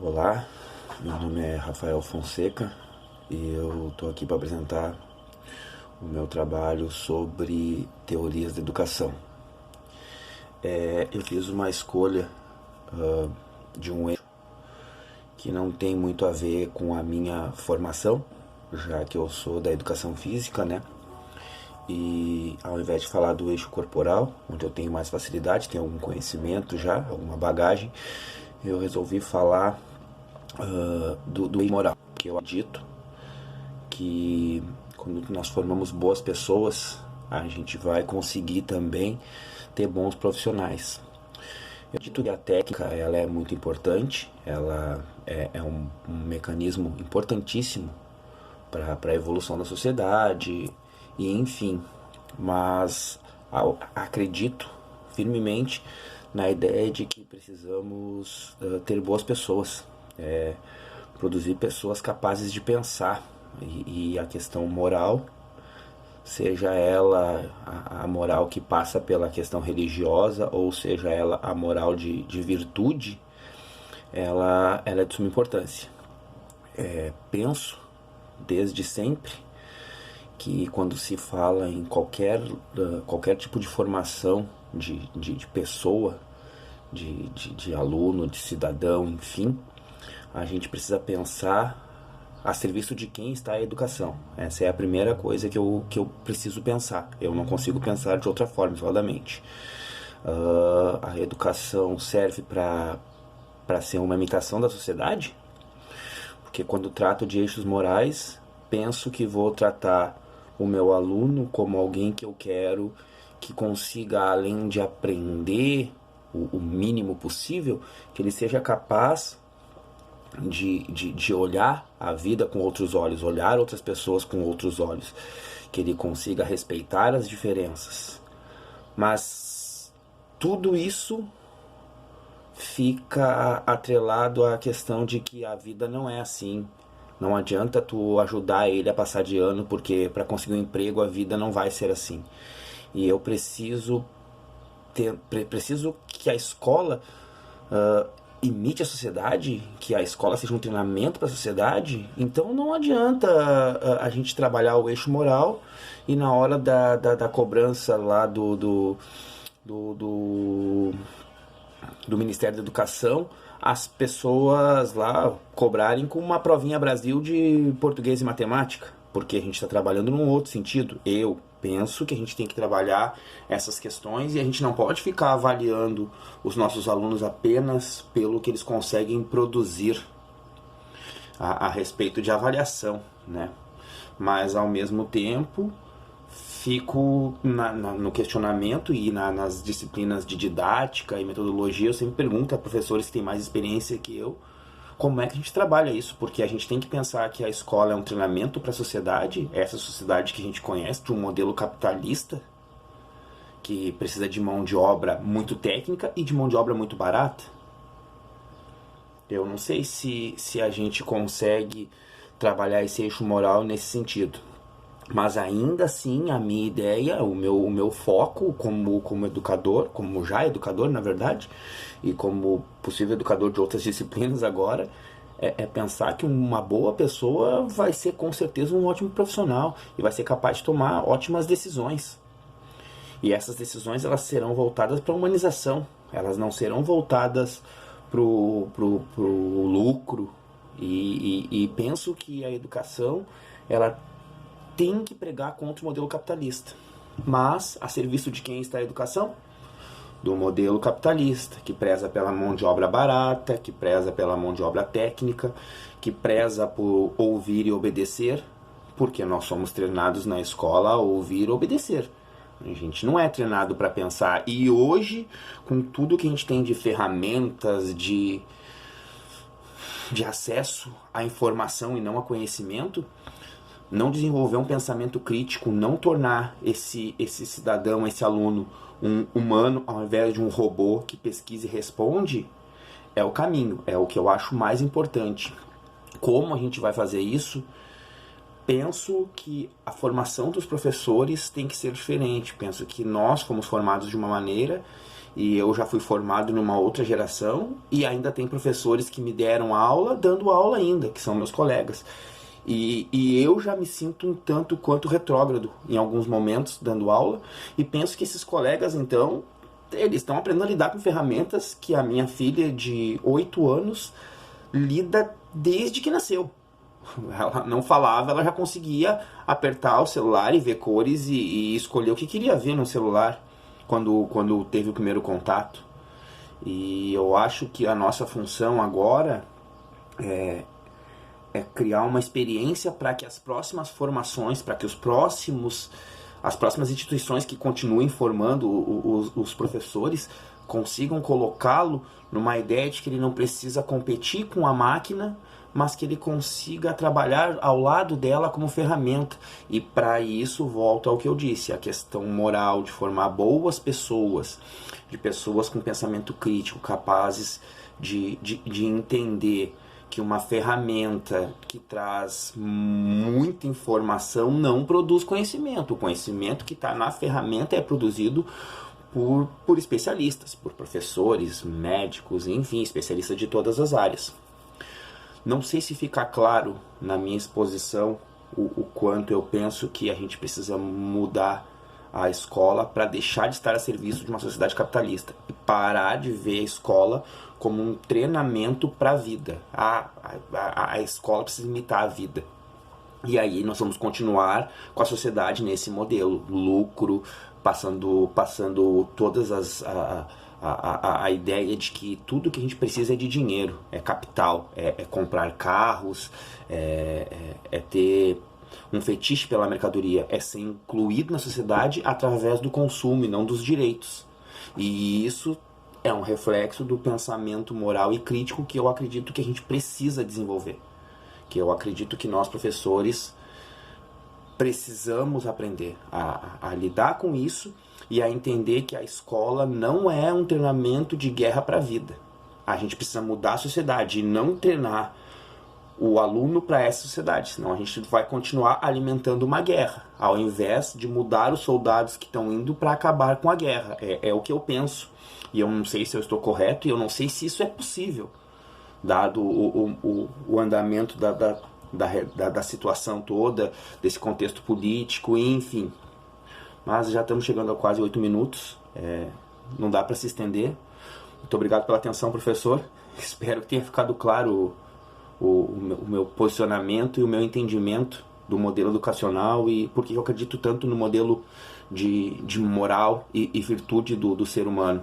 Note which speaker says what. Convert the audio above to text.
Speaker 1: Olá, meu nome é Rafael Fonseca e eu estou aqui para apresentar o meu trabalho sobre teorias da educação. Eu fiz uma escolha de um eixo que não tem muito a ver com a minha formação, já que eu sou da educação física, né? E ao invés de falar do eixo corporal, onde eu tenho mais facilidade, tenho algum conhecimento já, alguma bagagem, eu resolvi falar do eixo moral, que eu acredito que quando nós formamos boas pessoas, a gente vai conseguir também ter bons profissionais. Eu acredito que a técnica ela é muito importante, ela é um mecanismo importantíssimo para a evolução da sociedade e enfim, mas acredito firmemente na ideia de que precisamos ter boas pessoas, produzir pessoas capazes de pensar e a questão moral, seja ela a moral que passa pela questão religiosa ou seja ela a moral de virtude, ela é de suma importância. Penso desde sempre que quando se fala em qualquer tipo de formação de pessoa, de aluno, de cidadão, enfim, a gente precisa pensar a serviço de quem está a educação. Essa é a primeira coisa que eu preciso pensar. Eu não consigo pensar de outra forma, isoladamente. A educação serve para ser uma imitação da sociedade? Porque quando trato de eixos morais, penso que vou tratar o meu aluno como alguém que eu quero que consiga, além de aprender o mínimo possível, que ele seja capaz de olhar a vida com outros olhos, olhar outras pessoas com outros olhos, que ele consiga respeitar as diferenças. Mas tudo isso fica atrelado à questão de que a vida não é assim. Não adianta tu ajudar ele a passar de ano, porque para conseguir um emprego a vida não vai ser assim. E eu preciso que a escola imite a sociedade, que a escola seja um treinamento para a sociedade. Então não adianta a gente trabalhar o eixo moral e na hora da cobrança lá do Ministério da Educação, as pessoas lá cobrarem com uma provinha Brasil de português e matemática, porque a gente está trabalhando num outro sentido. Eu penso que a gente tem que trabalhar essas questões e a gente não pode ficar avaliando os nossos alunos apenas pelo que eles conseguem produzir a respeito de avaliação, né? Mas ao mesmo tempo fico no questionamento e nas disciplinas de didática e metodologia. Eu sempre pergunto a professores que têm mais experiência que eu como é que a gente trabalha isso, porque a gente tem que pensar que a escola é um treinamento para a sociedade, essa sociedade que a gente conhece, de um modelo capitalista, que precisa de mão de obra muito técnica e de mão de obra muito barata. Eu não sei se a gente consegue trabalhar esse eixo moral nesse sentido. Mas ainda assim, a minha ideia, o meu foco como educador, como já educador, na verdade, e como possível educador de outras disciplinas agora, é pensar que uma boa pessoa vai ser com certeza um ótimo profissional e vai ser capaz de tomar ótimas decisões. E essas decisões elas serão voltadas para a humanização, elas não serão voltadas pro lucro. E penso que a educação ela tem que pregar contra o modelo capitalista, mas a serviço de quem está a educação? Do modelo capitalista, que preza pela mão de obra barata, que preza pela mão de obra técnica, que preza por ouvir e obedecer, porque nós somos treinados na escola a ouvir e obedecer. A gente não é treinado para pensar. E hoje, com tudo que a gente tem de ferramentas, de acesso à informação e não a conhecimento, não desenvolver um pensamento crítico, não tornar esse cidadão, esse aluno, um humano ao invés de um robô que pesquisa e responde, é o caminho, é o que eu acho mais importante. Como a gente vai fazer isso? Penso que a formação dos professores tem que ser diferente. Penso que nós fomos formados de uma maneira E eu já fui formado numa outra geração e ainda tem professores que me deram aula, dando aula ainda, que são meus colegas. E eu já me sinto um tanto quanto retrógrado em alguns momentos dando aula e penso que esses colegas, então, eles estão aprendendo a lidar com ferramentas que a minha filha de 8 anos lida desde que nasceu. Ela não falava, ela já conseguia apertar o celular e ver cores e escolher o que queria ver no celular quando teve o primeiro contato. E eu acho que a nossa função agora é criar uma experiência para que as próximas formações, para que as próximas instituições que continuem formando os professores consigam colocá-lo numa ideia de que ele não precisa competir com a máquina, mas que ele consiga trabalhar ao lado dela como ferramenta. E para isso, volto ao que eu disse, a questão moral de formar boas pessoas, de pessoas com pensamento crítico, capazes de entender que uma ferramenta que traz muita informação não produz conhecimento. O conhecimento que está na ferramenta é produzido por especialistas, por professores, médicos, enfim, especialistas de todas as áreas. Não sei se fica claro na minha exposição o quanto eu penso que a gente precisa mudar a escola para deixar de estar a serviço de uma sociedade capitalista e parar de ver a escola como um treinamento para a vida. A escola precisa imitar a vida. E aí nós vamos continuar com a sociedade nesse modelo, lucro, passando todas a ideia de que tudo que a gente precisa é de dinheiro, é capital, é comprar carros, é ter um fetiche pela mercadoria, é ser incluído na sociedade através do consumo e não dos direitos. E isso é um reflexo do pensamento moral e crítico que eu acredito que a gente precisa desenvolver. Que eu acredito que nós, professores, precisamos aprender a lidar com isso e a entender que a escola não é um treinamento de guerra para a vida. A gente precisa mudar a sociedade e não treinar o aluno para essa sociedade, senão a gente vai continuar alimentando uma guerra, ao invés de mudar os soldados que estão indo para acabar com a guerra. É o que eu penso, e eu não sei se eu estou correto, e eu não sei se isso é possível, dado o andamento da situação toda, desse contexto político, enfim. Mas já estamos chegando a quase 8 minutos, não dá para se estender. Muito obrigado pela atenção, professor. Espero que tenha ficado claro o meu posicionamento e o meu entendimento do modelo educacional e porque eu acredito tanto no modelo de moral e virtude do ser humano.